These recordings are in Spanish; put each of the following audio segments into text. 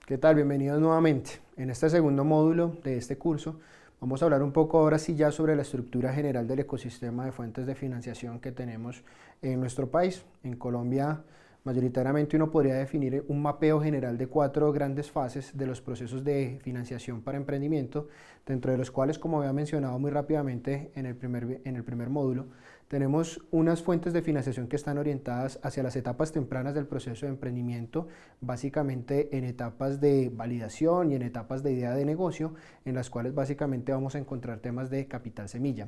¿Qué tal? Bienvenidos nuevamente. En este segundo módulo de este curso vamos a hablar un poco ahora sí ya sobre la estructura general del ecosistema de fuentes de financiación que tenemos en nuestro país. En Colombia, mayoritariamente uno podría definir un mapeo general de 4 grandes fases de los procesos de financiación para emprendimiento, dentro de los cuales, como había mencionado muy rápidamente en el primer módulo, tenemos unas fuentes de financiación que están orientadas hacia las etapas tempranas del proceso de emprendimiento, básicamente en etapas de validación y en etapas de idea de negocio, en las cuales básicamente vamos a encontrar temas de capital semilla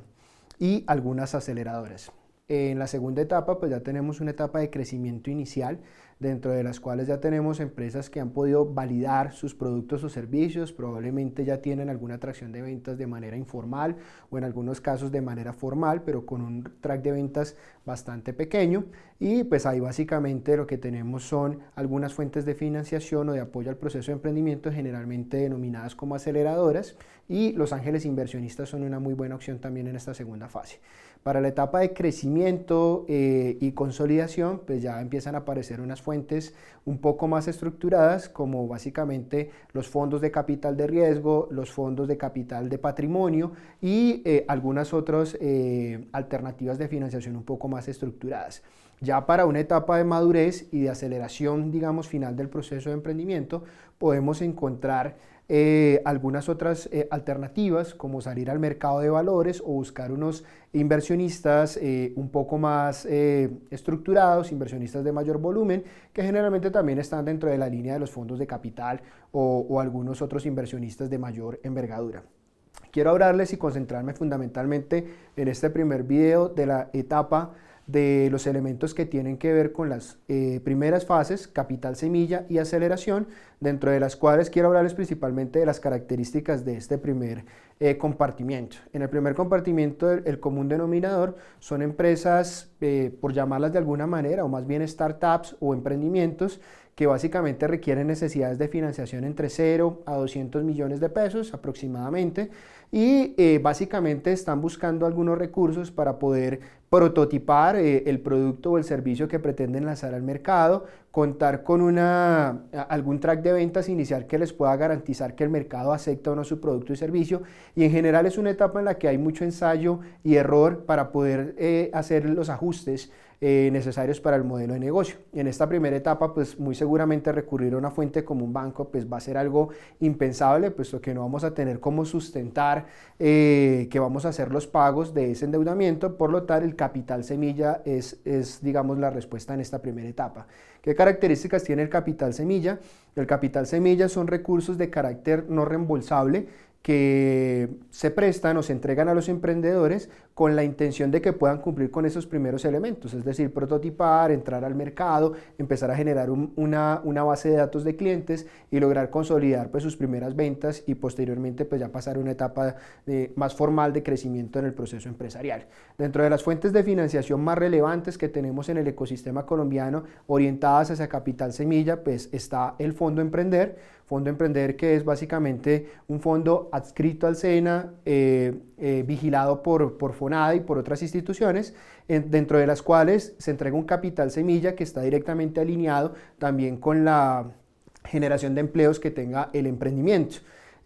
y algunas aceleradoras. En la segunda etapa, pues ya tenemos una etapa de crecimiento inicial, dentro de las cuales ya tenemos empresas que han podido validar sus productos o servicios, probablemente ya tienen alguna atracción de ventas de manera informal o en algunos casos de manera formal, pero con un track de ventas bastante pequeño. Y pues ahí básicamente lo que tenemos son algunas fuentes de financiación o de apoyo al proceso de emprendimiento, generalmente denominadas como aceleradoras, y los ángeles inversionistas son una muy buena opción también en esta segunda fase. Para la etapa de crecimiento y consolidación, pues ya empiezan a aparecer unas fuentes un poco más estructuradas, como básicamente los fondos de capital de riesgo, los fondos de capital de patrimonio y algunas otras alternativas de financiación un poco más estructuradas. Ya para una etapa de madurez y de aceleración, digamos, final del proceso de emprendimiento, podemos encontrar algunas otras alternativas, como salir al mercado de valores o buscar unos inversionistas un poco más estructurados, inversionistas de mayor volumen, que generalmente también están dentro de la línea de los fondos de capital o algunos otros inversionistas de mayor envergadura. Quiero hablarles y concentrarme fundamentalmente en este primer video de la etapa de los elementos que tienen que ver con las primeras fases, capital semilla y aceleración, dentro de las cuales quiero hablarles principalmente de las características de este primer compartimiento. En el primer compartimiento, el común denominador son empresas, por llamarlas de alguna manera, o más bien startups o emprendimientos, que básicamente requieren necesidades de financiación entre 0 a 200 millones de pesos aproximadamente, y básicamente están buscando algunos recursos para poder prototipar el producto o el servicio que pretenden lanzar al mercado, contar con algún track de ventas inicial que les pueda garantizar que el mercado acepta o no su producto y servicio, y en general es una etapa en la que hay mucho ensayo y error para poder hacer los ajustes necesarios para el modelo de negocio. En esta primera etapa, pues muy seguramente recurrir a una fuente como un banco pues va a ser algo impensable, puesto que no vamos a tener cómo sustentar que vamos a hacer los pagos de ese endeudamiento. Por lo tal, el capital semilla es digamos la respuesta en esta primera etapa. ¿Qué características tiene el capital semilla? El capital semilla son recursos de carácter no reembolsable que se prestan o se entregan a los emprendedores con la intención de que puedan cumplir con esos primeros elementos, es decir, prototipar, entrar al mercado, empezar a generar una base de datos de clientes y lograr consolidar pues sus primeras ventas y posteriormente pues ya pasar a una etapa más formal de crecimiento en el proceso empresarial. Dentro de las fuentes de financiación más relevantes que tenemos en el ecosistema colombiano orientadas hacia capital semilla, pues está el Fondo Emprender. Fondo Emprender, que es básicamente un fondo adscrito al SENA, vigilado por FONADA y por otras instituciones, dentro de las cuales se entrega un capital semilla que está directamente alineado también con la generación de empleos que tenga el emprendimiento.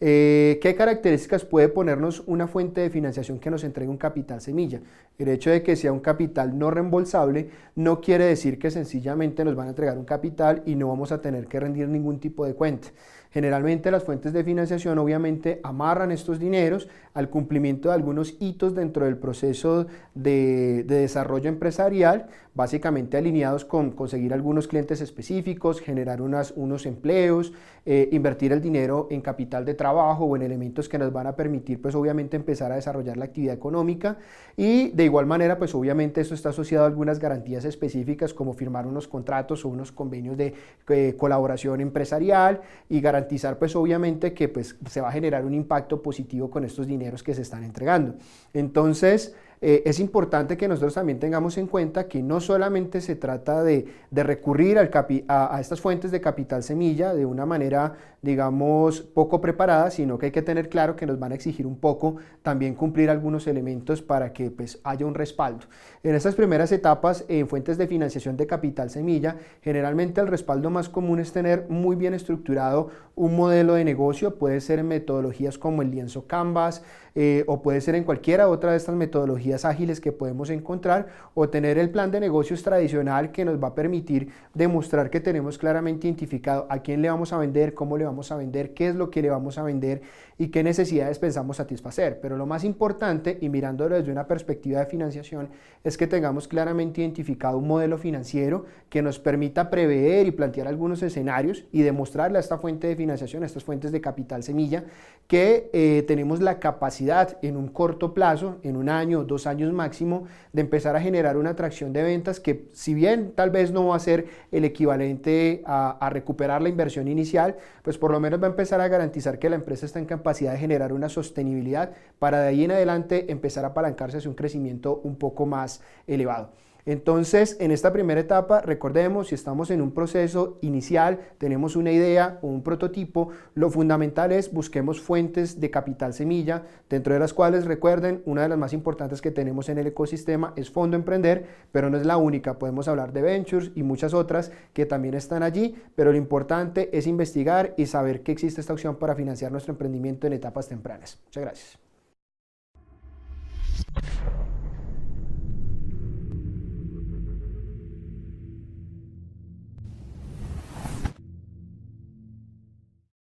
¿Qué características puede ponernos una fuente de financiación que nos entregue un capital semilla? El hecho de que sea un capital no reembolsable no quiere decir que sencillamente nos van a entregar un capital y no vamos a tener que rendir ningún tipo de cuenta. Generalmente las fuentes de financiación obviamente amarran estos dineros al cumplimiento de algunos hitos dentro del proceso de desarrollo empresarial, básicamente alineados con conseguir algunos clientes específicos, generar unos empleos, invertir el dinero en capital de trabajo o en elementos que nos van a permitir pues obviamente empezar a desarrollar la actividad económica, y de igual manera pues obviamente esto está asociado a algunas garantías específicas como firmar unos contratos o unos convenios de colaboración empresarial y garantizar pues obviamente que pues se va a generar un impacto positivo con estos dineros que se están entregando. Entonces, es importante que nosotros también tengamos en cuenta que no solamente se trata de recurrir a estas fuentes de capital semilla de una manera, digamos, poco preparada, sino que hay que tener claro que nos van a exigir un poco también cumplir algunos elementos para que pues, haya un respaldo. En estas primeras etapas, en fuentes de financiación de capital semilla, generalmente el respaldo más común es tener muy bien estructurado un modelo de negocio, puede ser en metodologías como el lienzo Canvas, o puede ser en cualquiera otra de estas metodologías ágiles que podemos encontrar, o tener el plan de negocios tradicional que nos va a permitir demostrar que tenemos claramente identificado a quién le vamos a vender, cómo le vamos a vender, qué es lo que le vamos a vender y qué necesidades pensamos satisfacer. Pero lo más importante, y mirándolo desde una perspectiva de financiación, es que tengamos claramente identificado un modelo financiero que nos permita prever y plantear algunos escenarios y demostrarle a esta fuente de financiación, a estas fuentes de capital semilla, que tenemos la capacidad en un corto plazo, en 1 año, 2 años máximo, de empezar a generar una atracción de ventas que, si bien tal vez no va a ser el equivalente a recuperar la inversión inicial, pues por lo menos va a empezar a garantizar que la empresa está en capacidad de generar una sostenibilidad para de ahí en adelante empezar a apalancarse hacia un crecimiento un poco más elevado. Entonces, en esta primera etapa, recordemos, si estamos en un proceso inicial, tenemos una idea o un prototipo, lo fundamental es busquemos fuentes de capital semilla, dentro de las cuales, recuerden, una de las más importantes que tenemos en el ecosistema es Fondo Emprender, pero no es la única, podemos hablar de Ventures y muchas otras que también están allí, pero lo importante es investigar y saber que existe esta opción para financiar nuestro emprendimiento en etapas tempranas. Muchas gracias.